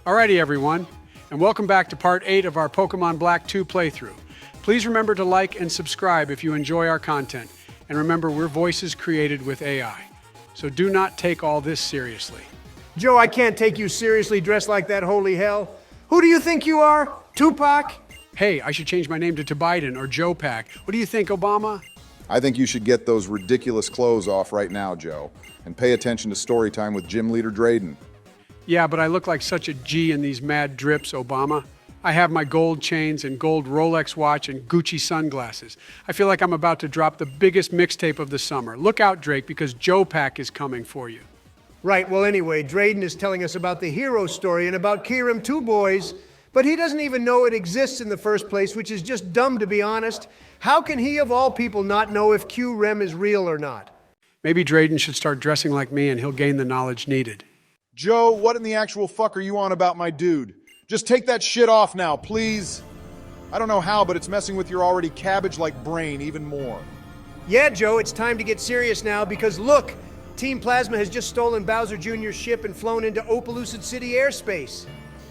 Alrighty everyone, and welcome back to part 8 of our Pokemon Black 2 playthrough. Please remember to like and subscribe if you enjoy our content, and remember we're voices created with AI. So do not take all this seriously. Joe, I can't take you seriously dressed like that, holy hell. Who do you think you are? Tupac? Hey, I should change my name to Biden or Joe Pack. What do you think, Obama? I think you should get those ridiculous clothes off right now, Joe, and pay attention to story time with Gym Leader Drayden. Yeah, but I look like such a G in these mad drips, Obama. I have my gold chains and gold Rolex watch and Gucci sunglasses. I feel like I'm about to drop the biggest mixtape of the summer. Look out, Drake, because Joe Pack is coming for you. Right, well anyway, Drayden is telling us about the hero story and about Kyurem 2 boys, but he doesn't even know it exists in the first place, which is just dumb to be honest. How can he of all people not know if Kyurem is real or not? Maybe Drayden should start dressing like me and he'll gain the knowledge needed. Joe, what in the actual fuck are you on about my dude? Just take that shit off now, please. I don't know how, but it's messing with your already cabbage-like brain even more. Yeah, Joe, it's time to get serious now because look, Team Plasma has just stolen Bowser Jr.'s ship and flown into Opelucid City airspace.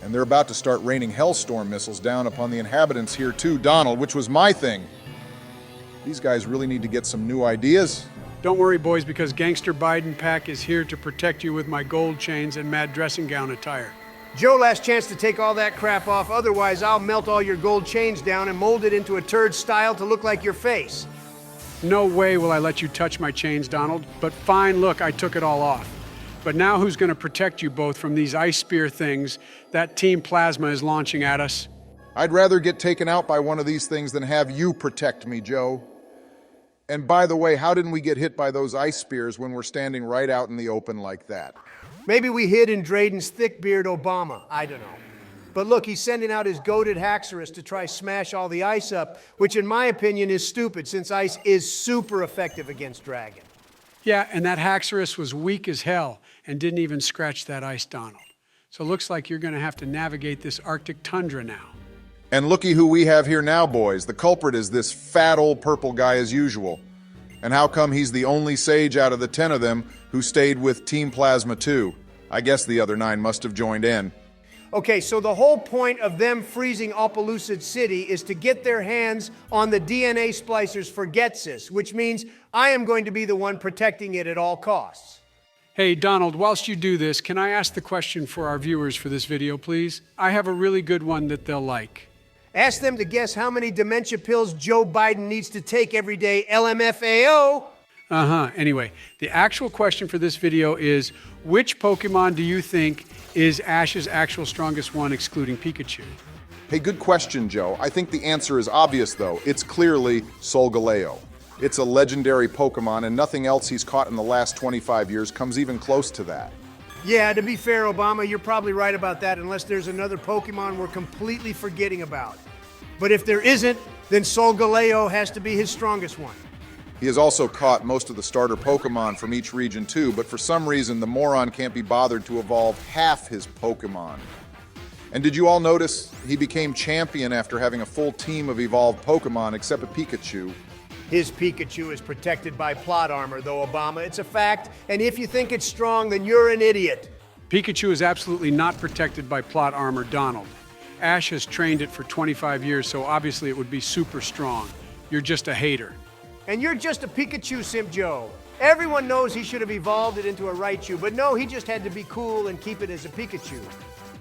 And they're about to start raining Hellstorm missiles down upon the inhabitants here too, Donald, which was my thing. These guys really need to get some new ideas. Don't worry, boys, because Gangster Biden Pack is here to protect you with my gold chains and mad dressing gown attire. Joe, last chance to take all that crap off, otherwise I'll melt all your gold chains down and mold it into a turd style to look like your face. No way will I let you touch my chains, Donald, but fine, look, I took it all off. But now who's going to protect you both from these ice spear things that Team Plasma is launching at us? I'd rather get taken out by one of these things than have you protect me, Joe. And by the way, how didn't we get hit by those ice spears when we're standing right out in the open like that? Maybe we hid in Drayden's thick beard Obama, I don't know. But look, he's sending out his goated Haxorus to try smash all the ice up, which in my opinion is stupid since ice is super effective against dragon. Yeah, and that Haxorus was weak as hell and didn't even scratch that ice, Donald. So it looks like you're going to have to navigate this Arctic tundra now. And looky who we have here now, boys. The culprit is this fat old purple guy as usual. And how come he's the only sage out of the 10 of them who stayed with Team Plasma 2? I guess the other 9 must have joined in. Okay, so the whole point of them freezing Opelucid City is to get their hands on the DNA splicers for Getsis, which means I am going to be the one protecting it at all costs. Hey, Donald, whilst you do this, can I ask the question for our viewers for this video, please? I have a really good one that they'll like. Ask them to guess how many dementia pills Joe Biden needs to take every day, LMFAO. Anyway, the actual question for this video is, which Pokemon do you think is Ash's actual strongest one, excluding Pikachu? Hey, good question, Joe. I think the answer is obvious, though. It's clearly Solgaleo. It's a legendary Pokemon, and nothing else he's caught in the last 25 years comes even close to that. Yeah, to be fair, Obama, you're probably right about that unless there's another Pokemon we're completely forgetting about. But if there isn't, then Solgaleo has to be his strongest one. He has also caught most of the starter Pokemon from each region too, but for some reason the moron can't be bothered to evolve half his Pokemon. And did you all notice he became champion after having a full team of evolved Pokemon except a Pikachu? His Pikachu is protected by plot armor, though, Obama. It's a fact, and if you think it's strong, then you're an idiot. Pikachu is absolutely not protected by plot armor, Donald. Ash has trained it for 25 years, so obviously it would be super strong. You're just a hater. And you're just a Pikachu simp, Joe. Everyone knows he should have evolved it into a Raichu, but no, he just had to be cool and keep it as a Pikachu.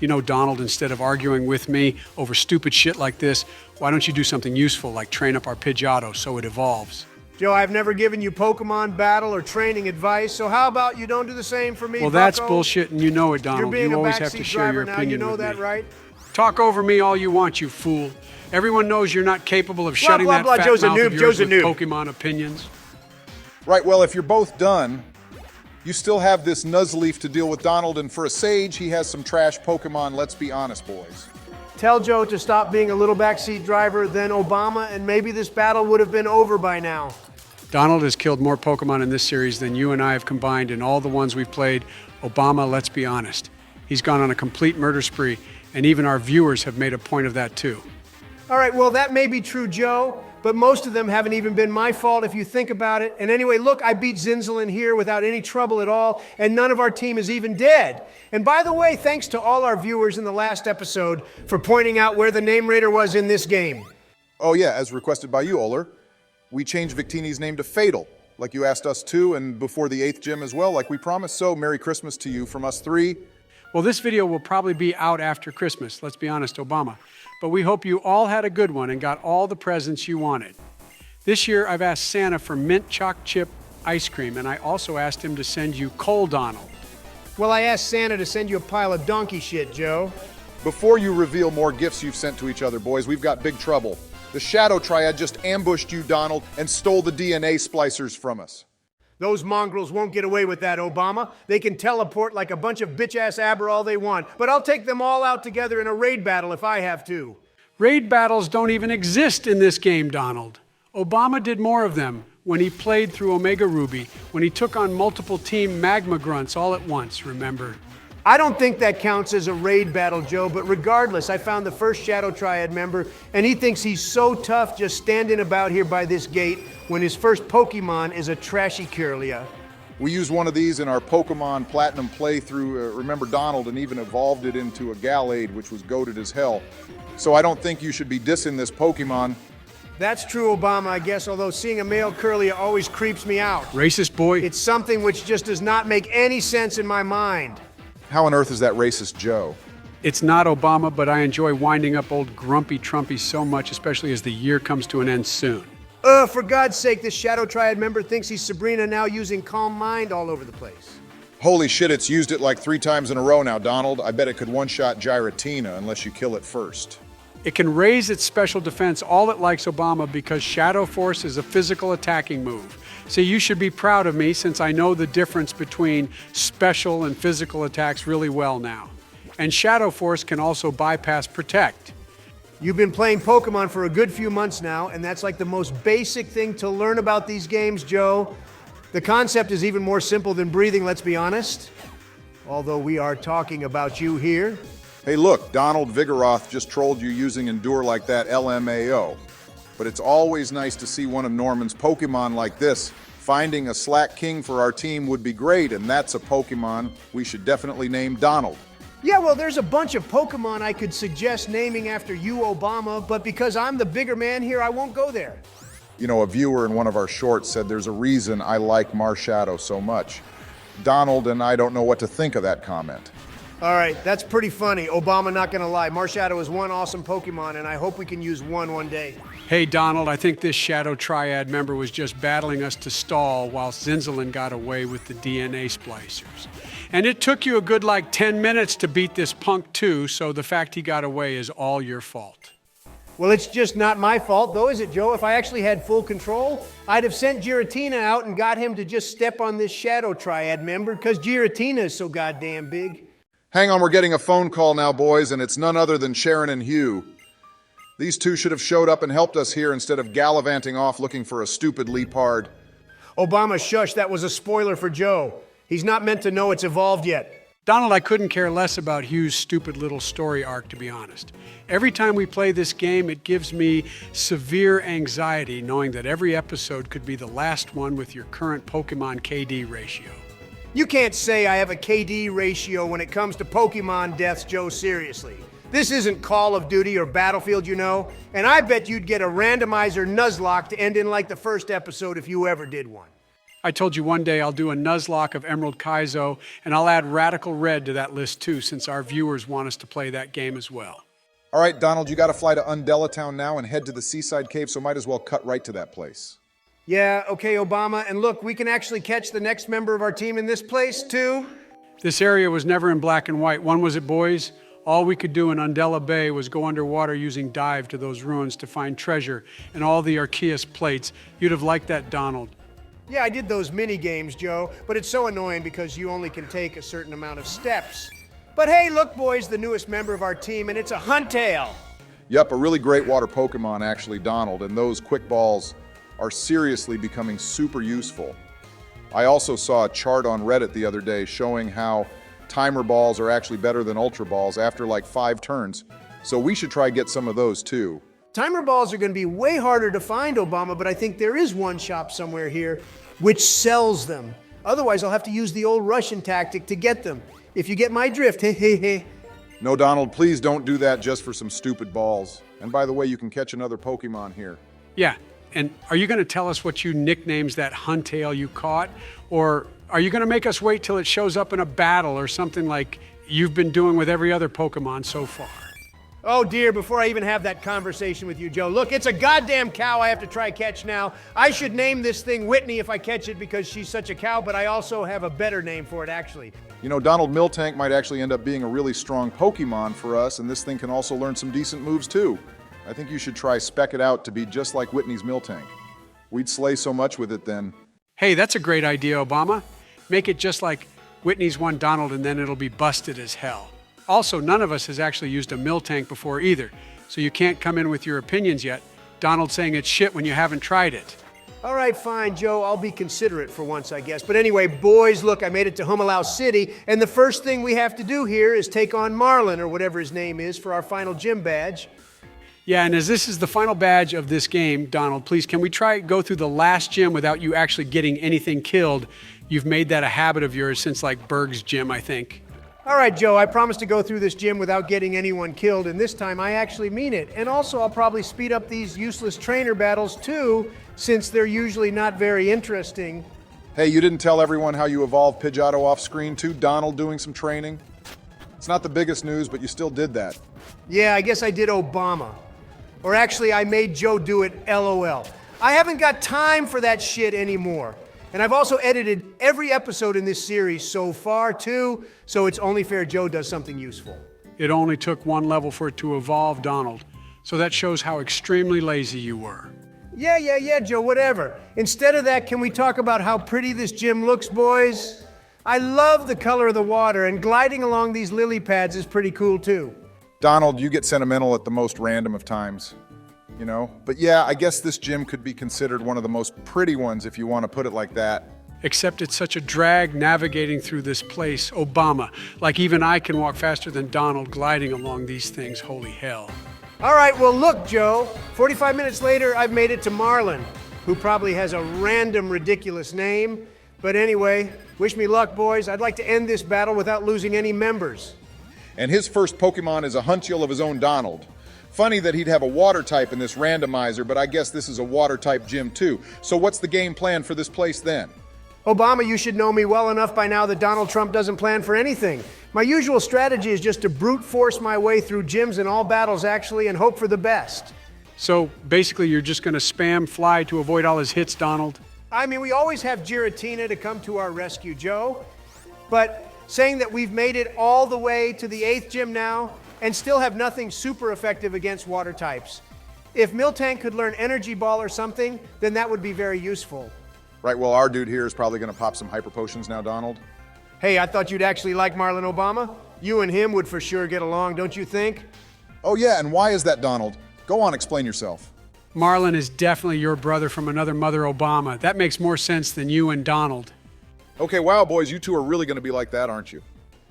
You know, Donald, instead of arguing with me over stupid shit like this, why don't you do something useful like train up our Pidgeotto so it evolves? Joe, I've never given you Pokemon battle or training advice, so how about you don't do the same for me, Well, that's bucko? bullshit, and you know it, Donald. You're being You a always have to backseat share your driver now, opinion you know with that, me. right? Talk over me all you want, you fool. Everyone knows you're not capable of shutting blah, that blah, fat Joe's a mouth noob, of yours Joe's a with noob. Pokemon opinions. Right, well, if you're both done, you still have this Nuzleaf to deal with, Donald, and for a sage, he has some trash Pokemon, let's be honest, boys. Tell Joe to stop being a little backseat driver, then Obama, and maybe this battle would have been over by now. Donald has killed more Pokemon in this series than you and I have combined in all the ones we've played. Obama, let's be honest. He's gone on a complete murder spree, and even our viewers have made a point of that too. All right, well, that may be true, Joe, but most of them haven't even been my fault if you think about it. And anyway, look, I beat Zinzel in here without any trouble at all, and none of our team is even dead. And by the way, thanks to all our viewers in the last episode for pointing out where the name raider was in this game. Oh yeah, as requested by you, Oler. We changed Victini's name to Fatal, like you asked us to, and before the 8th gym as well, like we promised. So, Merry Christmas to you from us 3. Well, this video will probably be out after Christmas, let's be honest, Obama. But we hope you all had a good one and got all the presents you wanted. This year, I've asked Santa for mint choc chip ice cream, and I also asked him to send you Coal Donald. Well, I asked Santa to send you a pile of donkey shit, Joe. Before you reveal more gifts you've sent to each other, boys, we've got big trouble. The Shadow Triad just ambushed you, Donald, and stole the DNA splicers from us. Those mongrels won't get away with that, Obama. They can teleport like a bunch of bitch-ass Aber all they want, but I'll take them all out together in a raid battle if I have to. Raid battles don't even exist in this game, Donald. Obama did more of them when he played through Omega Ruby, when he took on multiple team magma grunts all at once, remember? I don't think that counts as a raid battle, Joe, but regardless, I found the first Shadow Triad member, and he thinks he's so tough just standing about here by this gate when his first Pokemon is a trashy Kirlia. We used one of these in our Pokemon Platinum playthrough, remember Donald, and even evolved it into a Gallade, which was goated as hell. So I don't think you should be dissing this Pokemon. That's true, Obama, I guess, although seeing a male Kirlia always creeps me out. Racist boy. It's something which just does not make any sense in my mind. How on earth is that racist, Joe? It's not Obama, but I enjoy winding up old grumpy Trumpy so much, especially as the year comes to an end soon. For God's sake, this Shadow Triad member thinks he's Sabrina now using Calm Mind all over the place. Holy shit, it's used it like 3 times in a row now, Donald. I bet it could one-shot Giratina unless you kill it first. It can raise its special defense all it likes, Obama, because Shadow Force is a physical attacking move. See, you should be proud of me since I know the difference between special and physical attacks really well now. And Shadow Force can also bypass Protect. You've been playing Pokemon for a good few months now, and that's like the most basic thing to learn about these games, Joe. The concept is even more simple than breathing, let's be honest. Although we are talking about you here. Hey look, Donald Vigoroth just trolled you using Endure like that LMAO. But it's always nice to see one of Norman's Pokemon like this. Finding a Slack King for our team would be great, and that's a Pokemon we should definitely name Donald. Yeah, well, there's a bunch of Pokemon I could suggest naming after you, Obama, but because I'm the bigger man here, I won't go there. You know, a viewer in one of our shorts said there's a reason I like Marshadow so much. Donald and I don't know what to think of that comment. All right, that's pretty funny. Obama, not gonna lie. Marshadow is one awesome Pokemon, and I hope we can use one day. Hey, Donald, I think this Shadow Triad member was just battling us to stall while Zinzalin got away with the DNA splicers. And it took you a good 10 minutes to beat this punk too, so the fact he got away is all your fault. Well, it's just not my fault, though, is it, Joe? If I actually had full control, I'd have sent Giratina out and got him to just step on this Shadow Triad member, because Giratina is so goddamn big. Hang on, we're getting a phone call now, boys, and it's none other than Sharon and Hugh. These two should have showed up and helped us here instead of gallivanting off looking for a stupid Leopard. Obama, shush, that was a spoiler for Joe. He's not meant to know it's evolved yet. Donald, I couldn't care less about Hugh's stupid little story arc, to be honest. Every time we play this game, it gives me severe anxiety knowing that every episode could be the last one with your current Pokemon KD ratio. You can't say I have a KD ratio when it comes to Pokemon deaths, Joe, seriously. This isn't Call of Duty or Battlefield, you know, and I bet you'd get a randomizer Nuzlocke to end in like the first episode if you ever did one. I told you one day I'll do a Nuzlocke of Emerald Kaizo, and I'll add Radical Red to that list too, since our viewers want us to play that game as well. All right, Donald, you gotta fly to Undella Town now and head to the Seaside Cave, so might as well cut right to that place. Yeah, okay, Obama, and look, we can actually catch the next member of our team in this place, too. This area was never in black and white. When was it, boys? All we could do in Undella Bay was go underwater using dive to those ruins to find treasure and all the Arceus plates. You'd have liked that, Donald. Yeah, I did those mini games, Joe, but it's so annoying because you only can take a certain amount of steps. But hey, look, boys, the newest member of our team, and it's a Huntail. Yep, a really great water Pokemon, actually, Donald, and those quick balls are seriously becoming super useful. I also saw a chart on Reddit the other day showing how timer balls are actually better than ultra balls after like 5 turns, so we should try get some of those too. Timer balls are going to be way harder to find, Obama, but I think there is one shop somewhere here which sells them. Otherwise, I'll have to use the old Russian tactic to get them. If you get my drift, hey, hey, hey. No, Donald, please don't do that just for some stupid balls. And by the way, you can catch another Pokemon here. Yeah, and are you going to tell us what you nicknames that Huntale you caught? Or are you going to make us wait till it shows up in a battle or something like you've been doing with every other Pokemon so far? Oh dear, before I even have that conversation with you, Joe, look, it's a goddamn cow I have to try catch now. I should name this thing Whitney if I catch it because she's such a cow, but I also have a better name for it, actually. You know, Donald Miltank might actually end up being a really strong Pokemon for us, and this thing can also learn some decent moves too. I think you should try Spec It Out to be just like Whitney's Miltank. We'd slay so much with it then. Hey, that's a great idea, Obama. Make it just like Whitney's one Donald and then it'll be busted as hell. Also, none of us has actually used a Miltank before either, so you can't come in with your opinions yet. Donald saying it's shit when you haven't tried it. All right, fine, Joe. I'll be considerate for once, I guess. But anyway, boys, look, I made it to Humilau City, and the first thing we have to do here is take on Marlon, or whatever his name is, for our final gym badge. Yeah, and as this is the final badge of this game, Donald, please, can we go through the last gym without you actually getting anything killed? You've made that a habit of yours since like Berg's gym, I think. All right, Joe, I promise to go through this gym without getting anyone killed, and this time I actually mean it. And also, I'll probably speed up these useless trainer battles too, since they're usually not very interesting. Hey, you didn't tell everyone how you evolved Pidgeotto off screen too, Donald doing some training? It's not the biggest news, but you still did that. Yeah, I guess I did Obama. Or actually, I made Joe do it, LOL. I haven't got time for that shit anymore. And I've also edited every episode in this series so far, too, so it's only fair Joe does something useful. It only took one level for it to evolve, Donald. So that shows how extremely lazy you were. Yeah, Joe, whatever. Instead of that, can we talk about how pretty this gym looks, boys? I love the color of the water, and gliding along these lily pads is pretty cool, too. Donald, you get sentimental at the most random of times. You know? But yeah, I guess this gym could be considered one of the most pretty ones if you want to put it like that. Except it's such a drag navigating through this place, Obama. Like even I can walk faster than Donald gliding along these things, holy hell. All right, well look, Joe. 45 minutes later, I've made it to Marlon, who probably has a random, ridiculous name. But anyway, wish me luck, boys. I'd like to end this battle without losing any members. And his first Pokemon is a Huntale of his own Donald. Funny that he'd have a water type in this randomizer, but I guess this is a water type gym too. So what's the game plan for this place then? Obama, you should know me well enough by now that Donald Trump doesn't plan for anything. My usual strategy is just to brute force my way through gyms in all battles, actually, and hope for the best. So basically you're just going to spam fly to avoid all his hits, Donald? I mean, we always have Giratina to come to our rescue, Joe. But saying that we've made it all the way to the 8th gym now, and still have nothing super effective against water types. If Miltank could learn Energy Ball or something, then that would be very useful. Right, well, our dude here is probably going to pop some Hyper Potions now, Donald. Hey, I thought you'd actually like Marlon Obama. You and him would for sure get along, don't you think? Oh yeah, and why is that, Donald? Go on, explain yourself. Marlon is definitely your brother from another mother, Obama. That makes more sense than you and Donald. Okay, wow, boys, you two are really going to be like that, aren't you?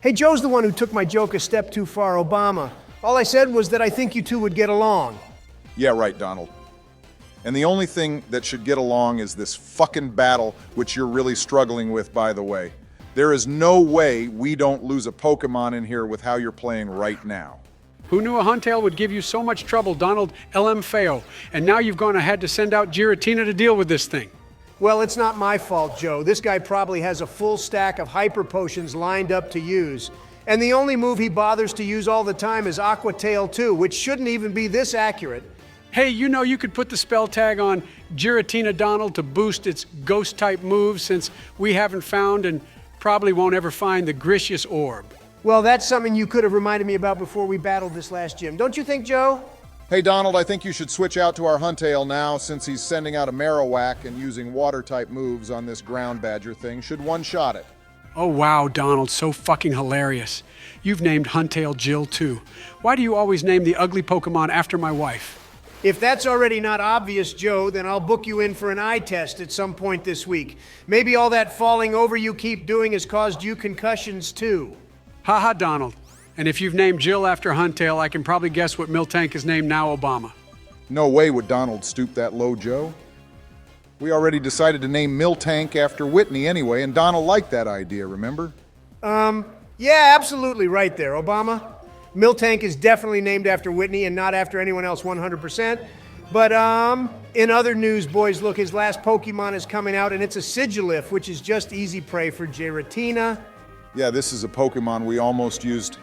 Hey, Joe's the one who took my joke a step too far, Obama. All I said was that I think you two would get along. Yeah, right, Donald. And the only thing that should get along is this fucking battle, which you're really struggling with, by the way. There is no way we don't lose a Pokemon in here with how you're playing right now. Who knew a Huntale would give you so much trouble, Donald LMFAO? And now you've gone ahead to send out Giratina to deal with this thing. Well, it's not my fault, Joe. This guy probably has a full stack of Hyper Potions lined up to use. And the only move he bothers to use all the time is Aqua Tail 2, which shouldn't even be this accurate. Hey, you know you could put the spell tag on Giratina, Donald, to boost its ghost-type moves since we haven't found and probably won't ever find the Gricious Orb. Well, that's something you could have reminded me about before we battled this last gym. Don't you think, Joe? Hey, Donald, I think you should switch out to our Huntale now since he's sending out a Marowak and using water-type moves on this ground badger thing. Should one-shot it. Oh wow, Donald, so fucking hilarious. You've named Huntale Jill too. Why do you always name the ugly Pokemon after my wife? If that's already not obvious, Joe, then I'll book you in for an eye test at some point this week. Maybe all that falling over you keep doing has caused you concussions too. Haha, Donald. And if you've named Jill after Huntale, I can probably guess what Miltank is named now, Obama. No way would Donald stoop that low, Joe. We already decided to name Miltank after Whitney anyway, and Donald liked that idea, remember? Yeah, absolutely right there, Obama. Miltank is definitely named after Whitney and not after anyone else 100%. But in other news, boys, look, his last Pokemon is coming out, and it's a Sigilif, which is just easy prey for Giratina. Yeah, this is a Pokemon we almost used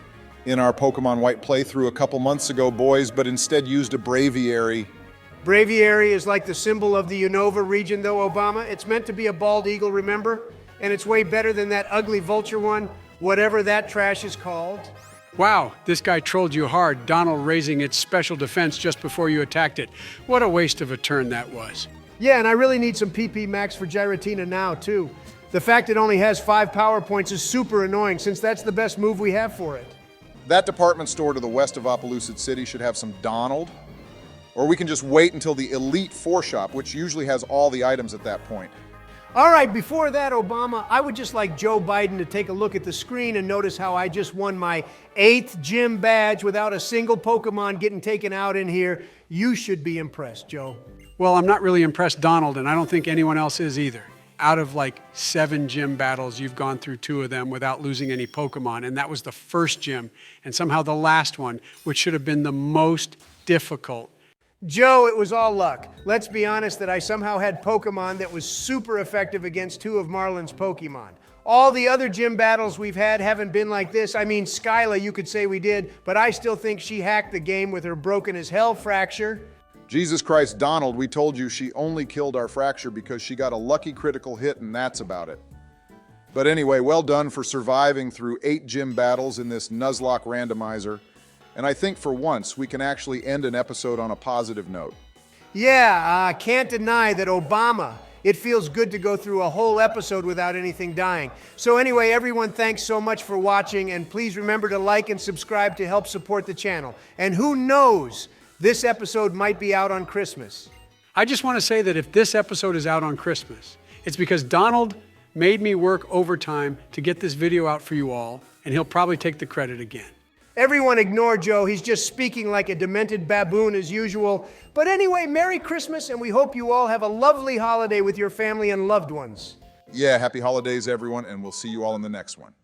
in our Pokemon White playthrough a couple months ago, boys, but instead used a Braviary. Braviary is like the symbol of the Unova region, though, Obama. It's meant to be a bald eagle, remember? And it's way better than that ugly vulture one, whatever that trash is called. Wow, this guy trolled you hard, Donald raising its special defense just before you attacked it. What a waste of a turn that was. Yeah, and I really need some PP Max for Giratina now, too. The fact it only has 5 power points is super annoying, since that's the best move we have for it. That department store to the west of Opelucid City should have some Donald. Or we can just wait until the Elite 4 shop, which usually has all the items at that point. All right, before that, Obama, I would just like Joe Biden to take a look at the screen and notice how I just won my 8th gym badge without a single Pokemon getting taken out in here. You should be impressed, Joe. Well, I'm not really impressed, Donald, and I don't think anyone else is either. Out of like 7 gym battles, you've gone through 2 of them without losing any Pokemon, and that was the first gym, and somehow the last one, which should have been the most difficult. Joe, it was all luck. Let's be honest that I somehow had Pokemon that was super effective against 2 of Marlon's Pokemon. All the other gym battles we've had haven't been like this. I mean, Skyla, you could say we did, but I still think she hacked the game with her broken as hell fracture. Jesus Christ, Donald, we told you she only killed our fracture because she got a lucky critical hit and that's about it. But anyway, well done for surviving through 8 gym battles in this Nuzlocke Randomiser. And I think for once, we can actually end an episode on a positive note. Yeah, can't deny that Obama, it feels good to go through a whole episode without anything dying. So anyway, everyone, thanks so much for watching, and please remember to like and subscribe to help support the channel. And who knows, this episode might be out on Christmas. I just want to say that if this episode is out on Christmas, it's because Donald made me work overtime to get this video out for you all, and he'll probably take the credit again. Everyone ignore Joe, he's just speaking like a demented baboon as usual. But anyway, Merry Christmas, and we hope you all have a lovely holiday with your family and loved ones. Yeah, happy holidays, everyone, and we'll see you all in the next one.